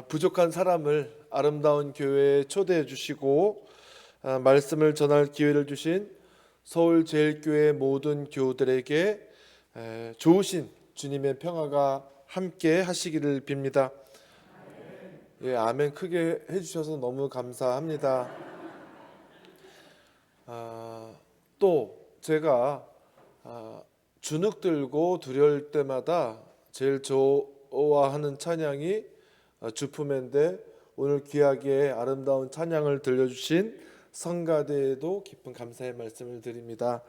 부족한 사람을 아름다운 교회에 초대해 주시고 말씀을 전할 기회를 주신 서울제일교회 모든 교우들에게 좋으신 주님의 평화가 함께 하시기를 빕니다. 예, 아멘 크게 해주셔서 너무 감사합니다. 또 제가 주눅 들고 두려울 때마다 제일 좋아하는 찬양이 주품인데, 오늘 귀하게 아름다운 찬양을 들려주신 성가대에도 깊은 감사의 말씀을 드립니다.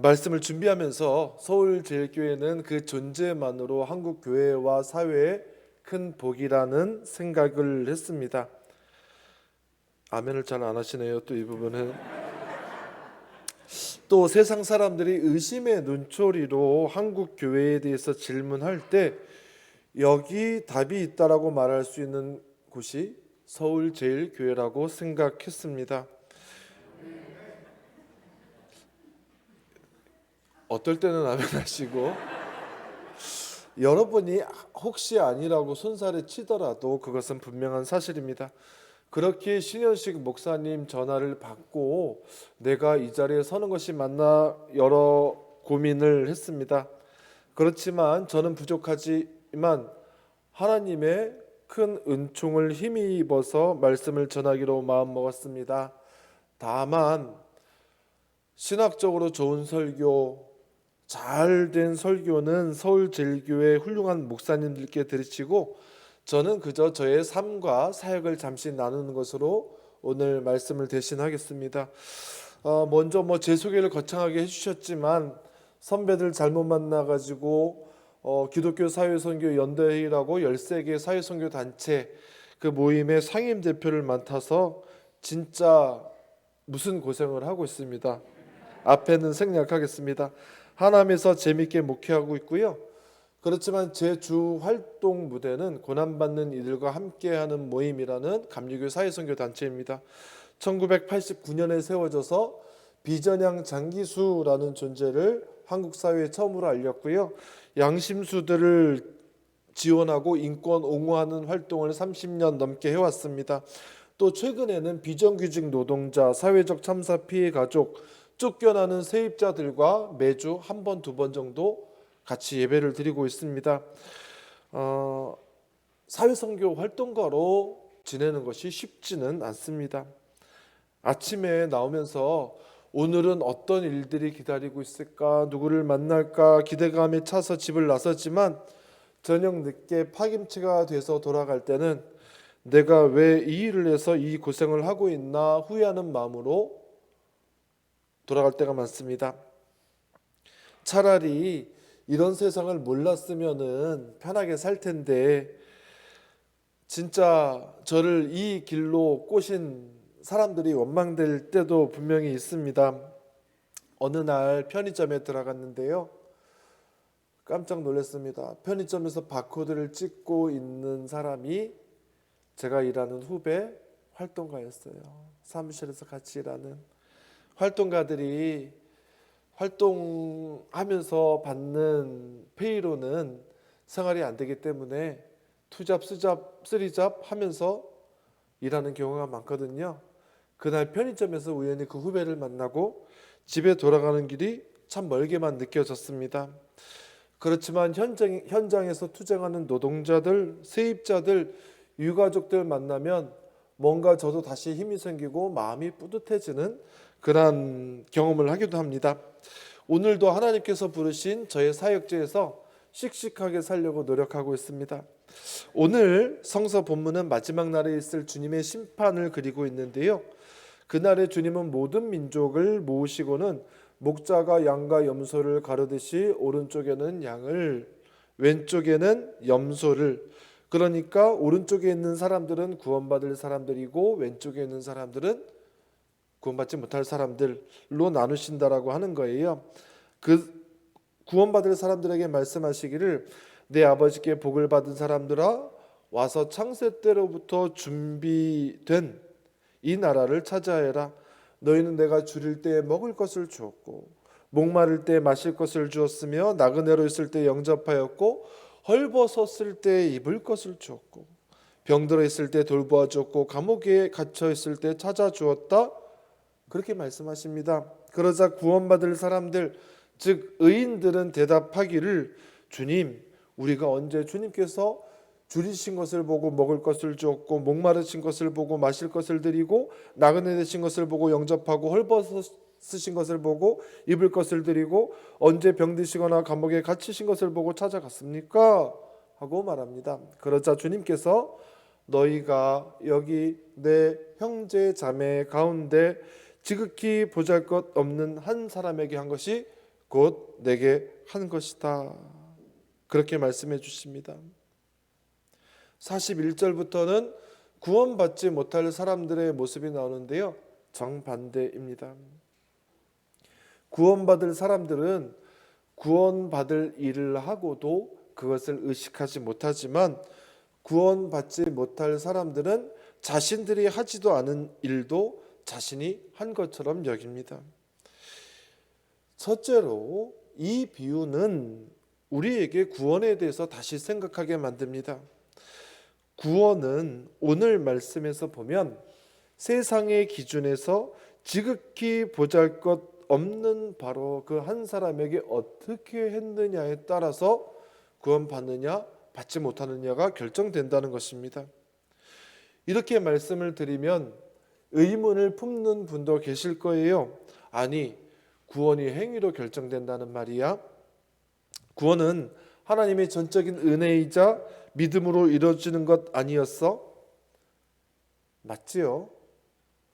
말씀을 준비하면서 서울제일교회는 그 존재만으로 한국 교회와 사회에 큰 복이라는 생각을 했습니다. 아멘을 잘 안 하시네요. 또 이 부분은 또 세상 사람들이 의심의 눈초리로 한국 교회에 대해서 질문할 때 여기 답이 있다라고 말할 수 있는 곳이 서울제일교회라고 생각했습니다. 어떨 때는 아멘 하시고, 여러분이 혹시 아니라고 손살에 치더라도 그것은 분명한 사실입니다. 그렇게 신현식 목사님 전화를 받고 내가 이 자리에 서는 것이 맞나 여러 고민을 했습니다. 그렇지만 저는 부족하지만 하나님의 큰 은총을 힘입어서 말씀을 전하기로 마음먹었습니다. 다만 신학적으로 좋은 설교, 잘된 설교는 서울제일교회 훌륭한 목사님들께 드리시고, 저는 그저 저의 삶과 사역을 잠시 나누는 것으로 오늘 말씀을 대신하겠습니다. 먼저 제 소개를 거창하게 해주셨지만 선배들 잘못 만나가지고 기독교 사회선교 연대회의라고 13개 사회선교 단체 그 모임의 상임대표를 맡아서 진짜 무슨 고생을 하고 있습니다. 앞에는 생략하겠습니다. 하남에서 재밌게 목회하고 있고요. 그렇지만 제 주 활동 무대는 고난받는 이들과 함께하는 모임이라는 감리교 사회선교 단체입니다. 1989년에 세워져서 비전향 장기수라는 존재를 한국 사회에 처음으로 알렸고요. 양심수들을 지원하고 인권 옹호하는 활동을 30년 넘게 해왔습니다. 또 최근에는 비정규직 노동자, 사회적 참사 피해 가족, 쫓겨나는 세입자들과 매주 한 번, 두 번 정도 같이 예배를 드리고 있습니다. 사회선교 활동가로 지내는 것이 쉽지는 않습니다. 아침에 나오면서 오늘은 어떤 일들이 기다리고 있을까, 누구를 만날까 기대감에 차서 집을 나섰지만 저녁 늦게 파김치가 돼서 돌아갈 때는 내가 왜 이 일을 해서 이 고생을 하고 있나 후회하는 마음으로 돌아갈 때가 많습니다. 차라리 이런 세상을 몰랐으면은 편하게 살 텐데, 진짜 저를 이 길로 꼬신 사람들이 원망될 때도 분명히 있습니다. 어느 날 편의점에 들어갔는데요, 깜짝 놀랐습니다. 편의점에서 바코드를 찍고 있는 사람이 제가 일하는 후배 활동가였어요. 사무실에서 같이 일하는 활동가들이 활동하면서 받는 페이로는 생활이 안 되기 때문에 투잡, 쓰잡, 쓰리잡 하면서 일하는 경우가 많거든요. 그날 편의점에서 우연히 그 후배를 만나고 집에 돌아가는 길이 참 멀게만 느껴졌습니다. 그렇지만 현장에서 투쟁하는 노동자들, 세입자들, 유가족들 만나면 뭔가 저도 다시 힘이 생기고 마음이 뿌듯해지는 그런 경험을 하기도 합니다. 오늘도 하나님께서 부르신 저의 사역지에서 씩씩하게 살려고 노력하고 있습니다. 오늘 성서 본문은 마지막 날에 있을 주님의 심판을 그리고 있는데요, 그날에 주님은 모든 민족을 모으시고는 목자가 양과 염소를 가르듯이 오른쪽에는 양을, 왼쪽에는 염소를, 그러니까 오른쪽에 있는 사람들은 구원받을 사람들이고 왼쪽에 있는 사람들은 구원받지 못할 사람들로 나누신다라고 하는 거예요. 그 구원받을 사람들에게 말씀하시기를 내 아버지께 복을 받은 사람들아 와서 창세 때로부터 준비된 이 나라를 찾아해라. 너희는 내가 줄일 때 먹을 것을 주었고 목마를 때 마실 것을 주었으며 나그네로 있을 때 영접하였고 헐벗었을 때 입을 것을 주었고 병들어 있을 때 돌보아 주었고 감옥에 갇혀 있을 때 찾아주었다. 그렇게 말씀하십니다. 그러자 구원받을 사람들, 즉 의인들은 대답하기를 주님, 우리가 언제 주님께서 줄이신 것을 보고 먹을 것을 주었고 목마르신 것을 보고 마실 것을 드리고 나그네 되신 것을 보고 영접하고 헐벗으신 것을 보고 입을 것을 드리고 언제 병드시거나 감옥에 갇히신 것을 보고 찾아갔습니까? 하고 말합니다. 그러자 주님께서 너희가 여기 내 형제 자매 가운데 지극히 보잘것없는 한 사람에게 한 것이 곧 내게 한 것이다. 그렇게 말씀해 주십니다. 41절부터는 구원받지 못할 사람들의 모습이 나오는데요, 정반대입니다. 구원받을 사람들은 구원받을 일을 하고도 그것을 의식하지 못하지만 구원받지 못할 사람들은 자신들이 하지도 않은 일도 자신이 한 것처럼 여깁니다. 첫째로 이 비유는 우리에게 구원에 대해서 다시 생각하게 만듭니다. 구원은 오늘 말씀에서 보면 세상의 기준에서 지극히 보잘것없는 바로 그 한 사람에게 어떻게 했느냐에 따라서 구원받느냐 받지 못하느냐가 결정된다는 것입니다. 이렇게 말씀을 드리면 의문을 품는 분도 계실 거예요. 아니, 구원이 행위로 결정된다는 말이야? 구원은 하나님의 전적인 은혜이자 믿음으로 이루어지는 것 아니었어? 맞지요?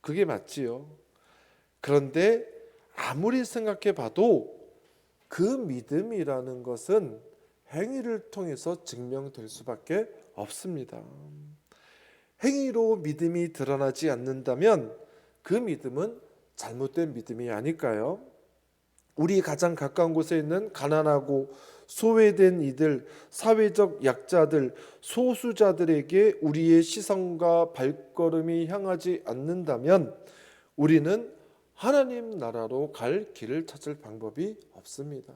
그게 맞지요. 그런데 아무리 생각해 봐도 그 믿음이라는 것은 행위를 통해서 증명될 수밖에 없습니다. 행위로 믿음이 드러나지 않는다면 그 믿음은 잘못된 믿음이 아닐까요? 우리 가장 가까운 곳에 있는 가난하고 소외된 이들, 사회적 약자들, 소수자들에게 우리의 시선과 발걸음이 향하지 않는다면 우리는 하나님 나라로 갈 길을 찾을 방법이 없습니다.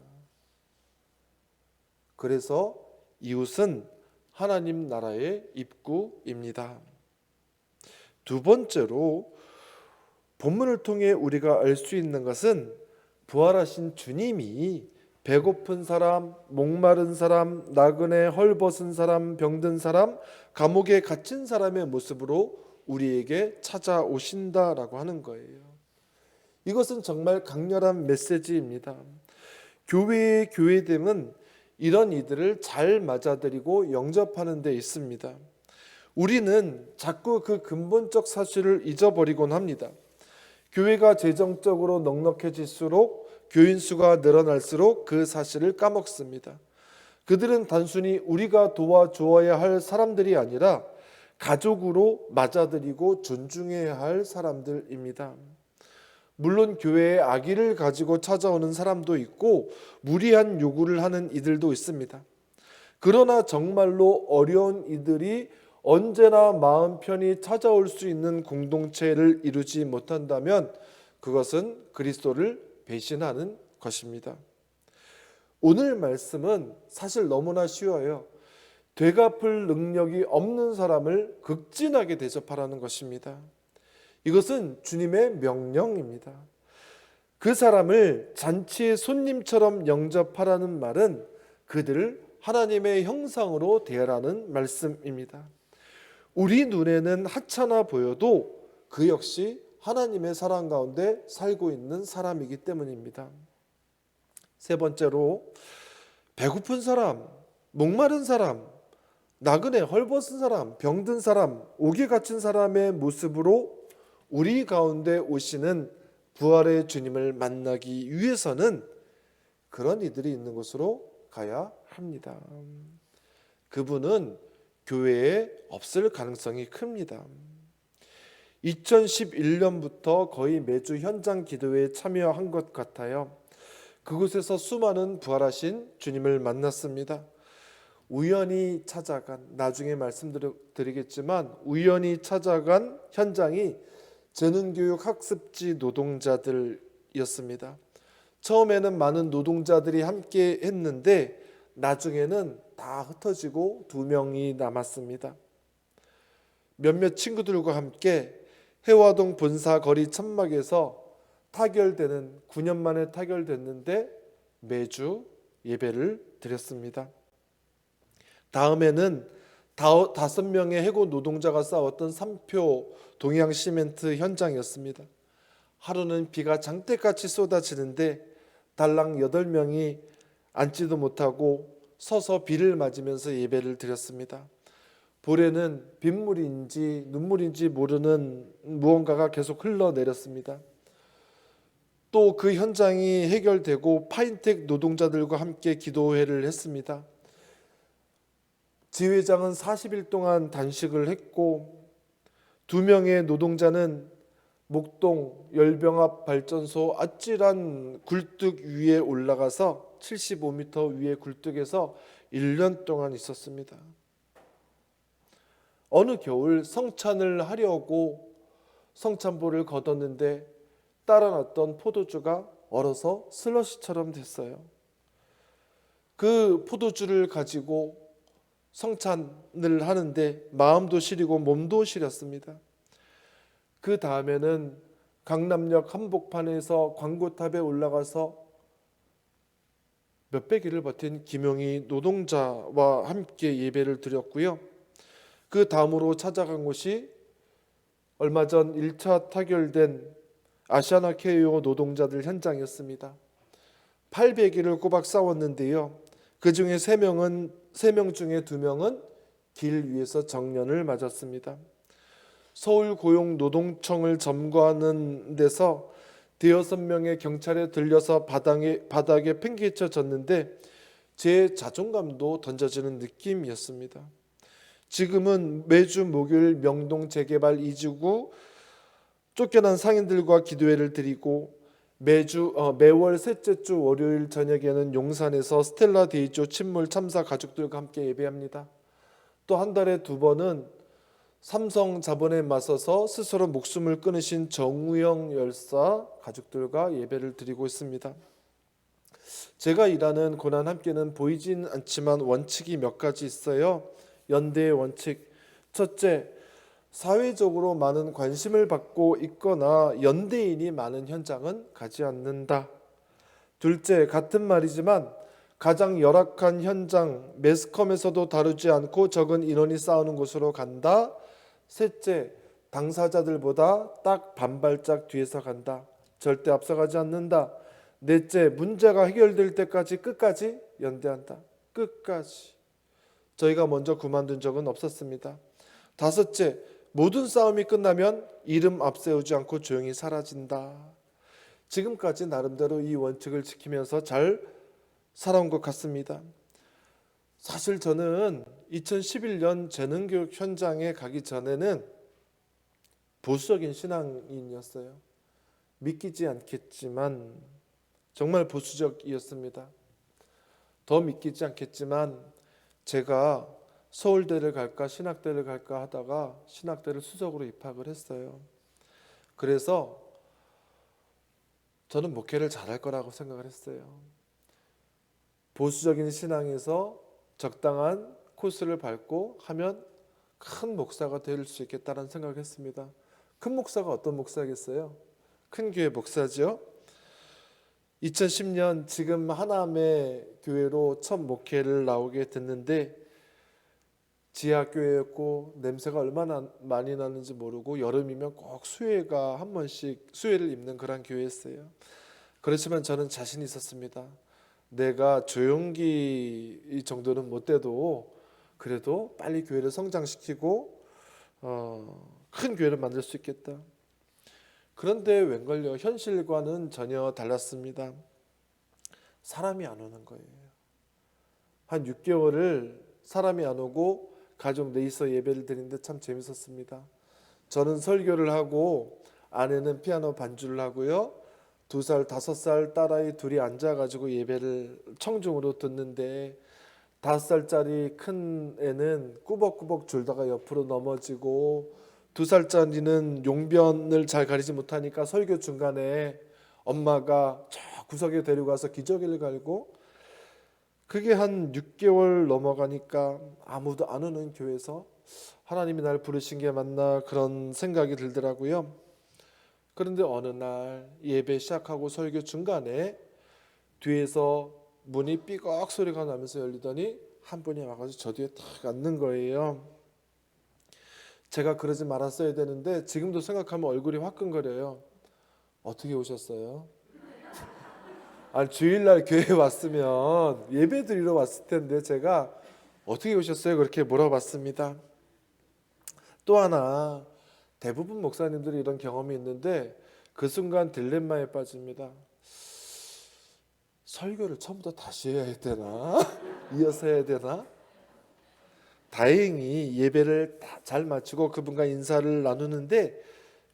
그래서 이웃은 하나님 나라의 입구입니다. 두 번째로 본문을 통해 우리가 알 수 있는 것은 부활하신 주님이 배고픈 사람, 목마른 사람, 나그네 헐벗은 사람, 병든 사람, 감옥에 갇힌 사람의 모습으로 우리에게 찾아오신다라고 하는 거예요. 이것은 정말 강렬한 메시지입니다. 교회의 교회됨은 이런 이들을 잘 맞아들이고 영접하는 데 있습니다. 우리는 자꾸 그 근본적 사실을 잊어버리곤 합니다. 교회가 재정적으로 넉넉해질수록 교인 수가 늘어날수록 그 사실을 까먹습니다. 그들은 단순히 우리가 도와주어야 할 사람들이 아니라 가족으로 맞아들이고 존중해야 할 사람들입니다. 물론 교회에 악의를 가지고 찾아오는 사람도 있고 무리한 요구를 하는 이들도 있습니다. 그러나 정말로 어려운 이들이 언제나 마음 편히 찾아올 수 있는 공동체를 이루지 못한다면 그것은 그리스도를 배신하는 것입니다. 오늘 말씀은 사실 너무나 쉬워요. 되갚을 능력이 없는 사람을 극진하게 대접하라는 것입니다. 이것은 주님의 명령입니다. 그 사람을 잔치의 손님처럼 영접하라는 말은 그들을 하나님의 형상으로 대하라는 말씀입니다. 우리 눈에는 하찮아 보여도 그 역시 하나님의 사랑 가운데 살고 있는 사람이기 때문입니다. 세 번째로 배고픈 사람, 목마른 사람, 나그네 헐벗은 사람, 병든 사람, 옥에 갇힌 사람의 모습으로 우리 가운데 오시는 부활의 주님을 만나기 위해서는 그런 이들이 있는 곳으로 가야 합니다. 그분은 교회에 없을 가능성이 큽니다. 2011년부터 거의 매주 현장 기도회에 참여한 것 같아요. 그곳에서 수많은 부활하신 주님을 만났습니다. 우연히 찾아간, 나중에 말씀드리겠지만 우연히 찾아간 현장이 재능교육 학습지 노동자들이었습니다. 처음에는 많은 노동자들이 함께 했는데 나중에는 다 흩어지고 2명이 남았습니다. 몇몇 친구들과 함께 해화동 본사 거리 천막에서 타결되는 9년 만에 타결됐는데 매주 예배를 드렸습니다. 다음에는 5명의 해고 노동자가 싸웠던 삼표 동양시멘트 현장이었습니다. 하루는 비가 장대같이 쏟아지는데 달랑 8명이 앉지도 못하고 서서 비를 맞으면서 예배를 드렸습니다. 볼에는 빗물인지 눈물인지 모르는 무언가가 계속 흘러내렸습니다. 또 그 현장이 해결되고 파인텍 노동자들과 함께 기도회를 했습니다. 지회장은 40일 동안 단식을 했고 2명의 노동자는 목동 열병합 발전소 아찔한 굴뚝 위에 올라가서 75m 위의 굴뚝에서 1년 동안 있었습니다. 어느 겨울 성찬을 하려고 성찬볼을 걷었는데 따라 놨던 포도주가 얼어서 슬러시처럼 됐어요. 그 포도주를 가지고 성찬을 하는데 마음도 시리고 몸도 시렸습니다. 그 다음에는 강남역 한복판에서 광고탑에 올라가서 몇백 일을 버틴 김용희 노동자와 함께 예배를 드렸고요. 그 다음으로 찾아간 곳이 얼마 전 1차 타결된 아시아나 케이오 노동자들 현장이었습니다. 800일을 꼬박 싸웠는데요. 그 중에 3명 중에 2명은 길 위에서 정년을 맞았습니다. 서울고용노동청을 점거하는 데서 5명의 경찰에 들려서 바닥에 팽개쳐졌는데 제 자존감도 던져지는 느낌이었습니다. 지금은 매주 목요일 명동 재개발 2지구 쫓겨난 상인들과 기도회를 드리고 매월 셋째 주 월요일 저녁에는 용산에서 스텔라 데이조 침몰 참사 가족들과 함께 예배합니다. 또 한 달에 2번은 삼성 자본에 맞서서 스스로 목숨을 끊으신 정우영 열사 가족들과 예배를 드리고 있습니다. 제가 일하는 고난 함께는 보이진 않지만 원칙이 몇 가지 있어요. 연대의 원칙. 첫째, 사회적으로 많은 관심을 받고 있거나 연대인이 많은 현장은 가지 않는다. 둘째, 같은 말이지만 가장 열악한 현장, 매스컴에서도 다루지 않고 적은 인원이 싸우는 곳으로 간다. 셋째, 당사자들보다 딱 반발짝 뒤에서 간다. 절대 앞서가지 않는다. 넷째, 문제가 해결될 때까지 끝까지 연대한다. 끝까지. 저희가 먼저 그만둔 적은 없었습니다. 다섯째, 모든 싸움이 끝나면 이름 앞세우지 않고 조용히 사라진다. 지금까지 나름대로 이 원칙을 지키면서 잘 살아온 것 같습니다. 사실 저는 2011년 재능교육 현장에 가기 전에는 보수적인 신앙인이었어요. 믿기지 않겠지만 정말 보수적이었습니다. 더 믿기지 않겠지만 제가 서울대를 갈까 신학대를 갈까 하다가 신학대를 수석으로 입학을 했어요. 그래서 저는 목회를 잘할 거라고 생각을 했어요. 보수적인 신앙에서 적당한 코스를 밟고 하면 큰 목사가 될 수 있겠다는 생각을 했습니다. 큰 목사가 어떤 목사겠어요? 큰 교회 목사죠. 2010년 지금 하남의 교회로 첫 목회를 나오게 됐는데 지하교회였고 냄새가 얼마나 많이 나는지 모르고 여름이면 꼭 수혜가 한 번씩 수혜를 입는 그런 교회였어요. 그렇지만 저는 자신이 있었습니다. 내가 조용기 정도는 못 돼도 그래도 빨리 교회를 성장시키고 큰 교회를 만들 수 있겠다. 그런데 웬걸요, 현실과는 전혀 달랐습니다. 사람이 안 오는 거예요. 한 6개월을 사람이 안 오고 가족 넷이서 예배를 드리는데 참 재밌었습니다. 저는 설교를 하고 아내는 피아노 반주를 하고요. 2살, 5살 딸아이 둘이 앉아가지고 예배를 청중으로 듣는데 5살짜리 큰 애는 꾸벅꾸벅 졸다가 옆으로 넘어지고 2살짜리는 용변을 잘 가리지 못하니까 설교 중간에 엄마가 저 구석에 데려가서 기저귀를 갈고 그게 한 6개월 넘어가니까 아무도 안 오는 교회에서 하나님이 날 부르신 게 맞나 그런 생각이 들더라고요. 그런데 어느 날 예배 시작하고 설교 중간에 뒤에서 문이 삐걱 소리가 나면서 열리더니 한 분이 와가지고 저 뒤에 탁 앉는 거예요. 제가 그러지 말았어야 되는데 지금도 생각하면 얼굴이 화끈거려요. 어떻게 오셨어요? 아니 주일날 교회 왔으면 예배 드리러 왔을 텐데 제가 어떻게 오셨어요? 그렇게 물어봤습니다. 또 하나 대부분 목사님들이 이런 경험이 있는데 그 순간 딜레마에 빠집니다. 설교를 처음부터 다시 해야 되나? 이어서 해야 되나? 다행히 예배를 잘 마치고 그분과 인사를 나누는데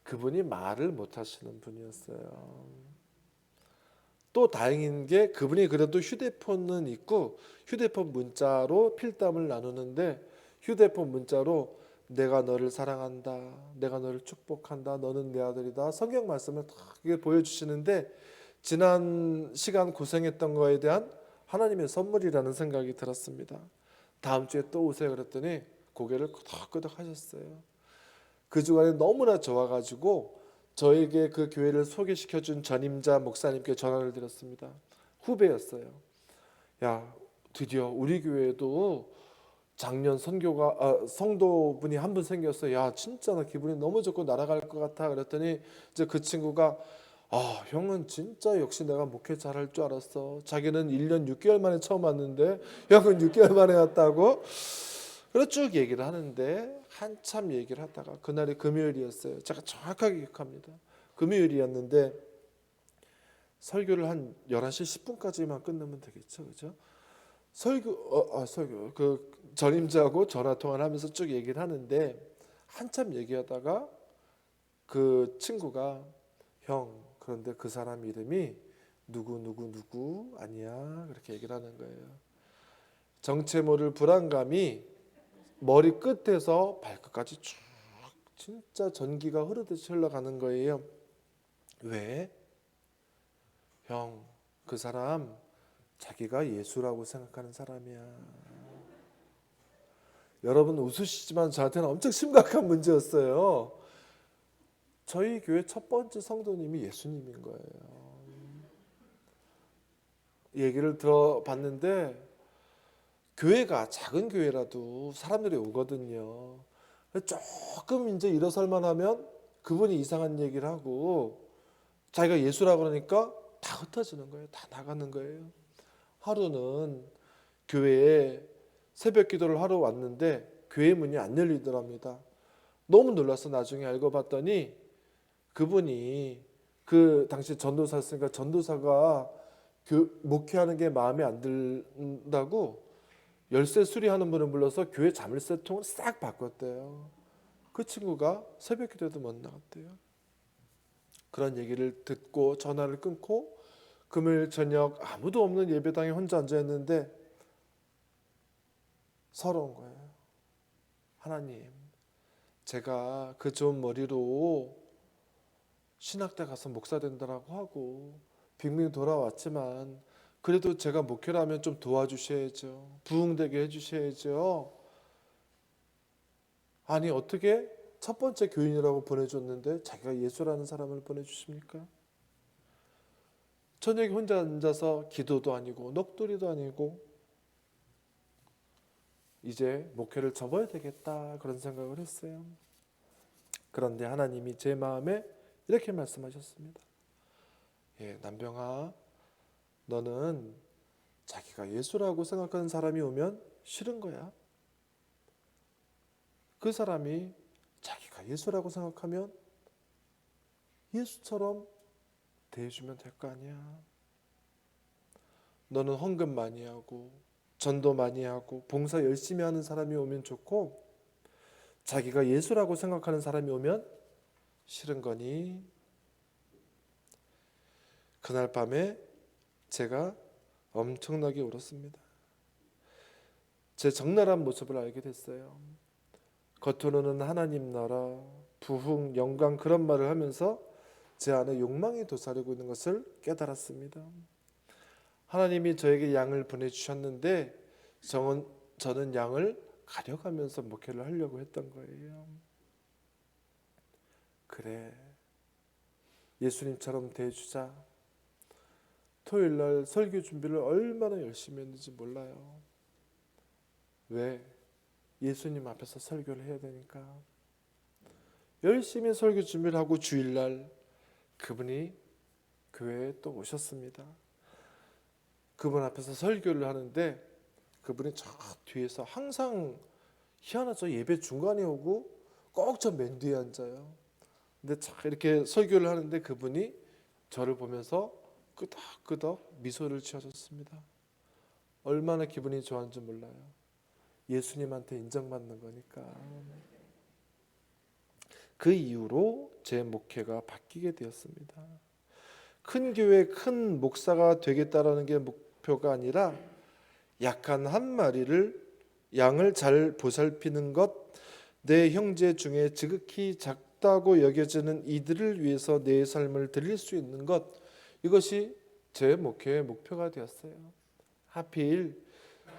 그분이 말을 못 하시는 분이었어요. 또 다행인 게 그분이 그래도 휴대폰은 있고 휴대폰 문자로 필담을 나누는데 휴대폰 문자로 내가 너를 사랑한다, 내가 너를 축복한다, 너는 내 아들이다, 성경 말씀을 다 보여주시는데 지난 시간 고생했던 거에 대한 하나님의 선물이라는 생각이 들었습니다. 다음 주에 또 오세요 그랬더니 고개를 끄덕끄덕 하셨어요. 그 주간에 너무나 좋아가지고 저에게 그 교회를 소개시켜준 전임자 목사님께 전화를 드렸습니다. 후배였어요. 야, 드디어 우리 교회에도 작년 성도분이 한 분 생겼어요. 야, 진짜 나 기분이 너무 좋고 날아갈 것 같아. 그랬더니 이제 그 친구가 형은 진짜 역시 내가 목회 잘할 줄 알았어. 자기는 1년 6개월 만에 처음 왔는데 형은 6개월 만에 왔다고. 그래서 쭉 얘기를 하는데 한참 얘기를 하다가 그날이 금요일이었어요. 제가 정확하게 기억합니다. 금요일이었는데 설교를 한 11시 10분까지만 끝내면 되겠죠. 그죠? 설교 그 전임자하고 전화 통화를 하면서 쭉 얘기를 하는데 한참 얘기하다가 그 친구가 형 그런데 그 사람 이름이 누구 아니야 그렇게 얘기를 하는 거예요. 정체 모를 불안감이 머리 끝에서 발끝까지 쭉 진짜 전기가 흐르듯이 흘러가는 거예요. 왜? 형, 그 사람 자기가 예수라고 생각하는 사람이야. 여러분 웃으시지만 저한테는 엄청 심각한 문제였어요. 저희 교회 첫 번째 성도님이 예수님인 거예요. 얘기를 들어봤는데 교회가 작은 교회라도 사람들이 오거든요. 조금 이제 일어설만 하면 그분이 이상한 얘기를 하고 자기가 예수라고 그러니까 다 흩어지는 거예요. 다 나가는 거예요. 하루는 교회에 새벽 기도를 하러 왔는데 교회 문이 안 열리더랍니다. 너무 놀라서 나중에 알고 봤더니 그분이 그 당시 전도사였으니까 전도사가 목회하는 게 마음에 안 든다고 열쇠 수리하는 분을 불러서 교회 자물쇠통을 싹 바꿨대요. 그 친구가 새벽 기도에도 못 나갔대요. 그런 얘기를 듣고 전화를 끊고 금요일 저녁 아무도 없는 예배당에 혼자 앉아있는데 서러운 거예요. 하나님, 제가 그 좋은 머리로 신학대 가서 목사 된다라고 하고 빙빙 돌아왔지만 그래도 제가 목회를 하면 좀 도와주셔야죠. 부흥되게 해주셔야죠. 아니 어떻게 첫 번째 교인이라고 보내줬는데 자기가 예수라는 사람을 보내주십니까? 저녁에 혼자 앉아서 기도도 아니고 넋두리도 아니고 이제 목회를 접어야 되겠다 그런 생각을 했어요. 그런데 하나님이 제 마음에 이렇게 말씀하셨습니다. 남병아, 너는 자기가 예수라고 생각하는 사람이 오면 싫은 거야. 그 사람이 자기가 예수라고 생각하면 예수처럼 대해주면 될 거 아니야. 너는 헌금 많이 하고 전도 많이 하고 봉사 열심히 하는 사람이 오면 좋고 자기가 예수라고 생각하는 사람이 오면 싫은 거니? 그날 밤에 제가 엄청나게 울었습니다. 제 적나라한 모습을 알게 됐어요. 겉으로는 하나님 나라, 부흥, 영광 그런 말을 하면서 제 안에 욕망이 도사리고 있는 것을 깨달았습니다. 하나님이 저에게 양을 보내주셨는데 저는 양을 가려가면서 목회를 하려고 했던 거예요. 그래, 예수님처럼 대해주자. 토요일 날 설교 준비를 얼마나 열심히 했는지 몰라요. 왜? 예수님 앞에서 설교를 해야 되니까. 열심히 설교 준비를 하고 주일날 그분이 교회에 또 오셨습니다. 그분 앞에서 설교를 하는데 그분이 저 뒤에서 항상 희한하죠. 예배 중간에 오고 꼭 저 맨 뒤에 앉아요. 근데 참 이렇게 설교를 하는데 그분이 저를 보면서 끄덕끄덕 미소를 지어줬습니다. 얼마나 기분이 좋았는지 몰라요. 예수님한테 인정받는 거니까. 그 이후로 제 목회가 바뀌게 되었습니다. 큰 교회 큰 목사가 되겠다라는 게 목표가 아니라 약한 한 마리를 양을 잘 보살피는 것, 내 형제 중에 지극히 작다고 여겨지는 이들을 위해서 내 삶을 드릴 수 있는 것, 이것이 제 목회의 목표가 되었어요. 하필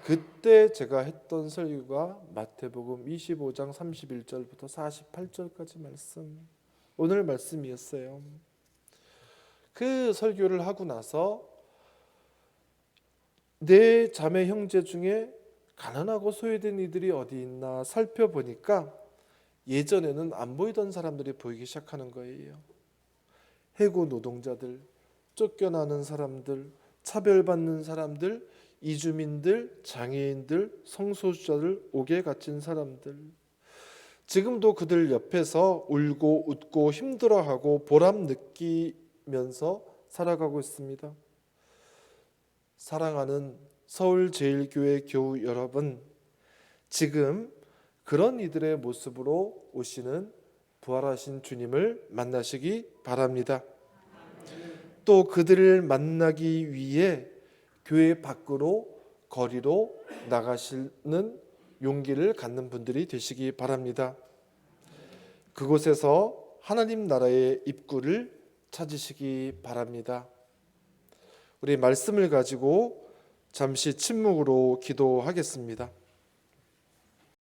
그때 제가 했던 설교가 마태복음 25장 31절부터 48절까지 말씀, 오늘 말씀이었어요. 그 설교를 하고 나서 내 자매 형제 중에 가난하고 소외된 이들이 어디 있나 살펴보니까 예전에는 안 보이던 사람들이 보이기 시작하는 거예요. 해고 노동자들, 쫓겨나는 사람들, 차별받는 사람들, 이주민들, 장애인들, 성소수자들, 옥에 갇힌 사람들. 지금도 그들 옆에서 울고 웃고 힘들어하고 보람 느끼면서 살아가고 있습니다. 사랑하는 서울제일교회 교우 여러분, 지금 그런 이들의 모습으로 오시는 부활하신 주님을 만나시기 바랍니다. 또 그들을 만나기 위해 교회 밖으로 거리로 나가시는 용기를 갖는 분들이 되시기 바랍니다. 그곳에서 하나님 나라의 입구를 찾으시기 바랍니다. 우리 말씀을 가지고 잠시 침묵으로 기도하겠습니다.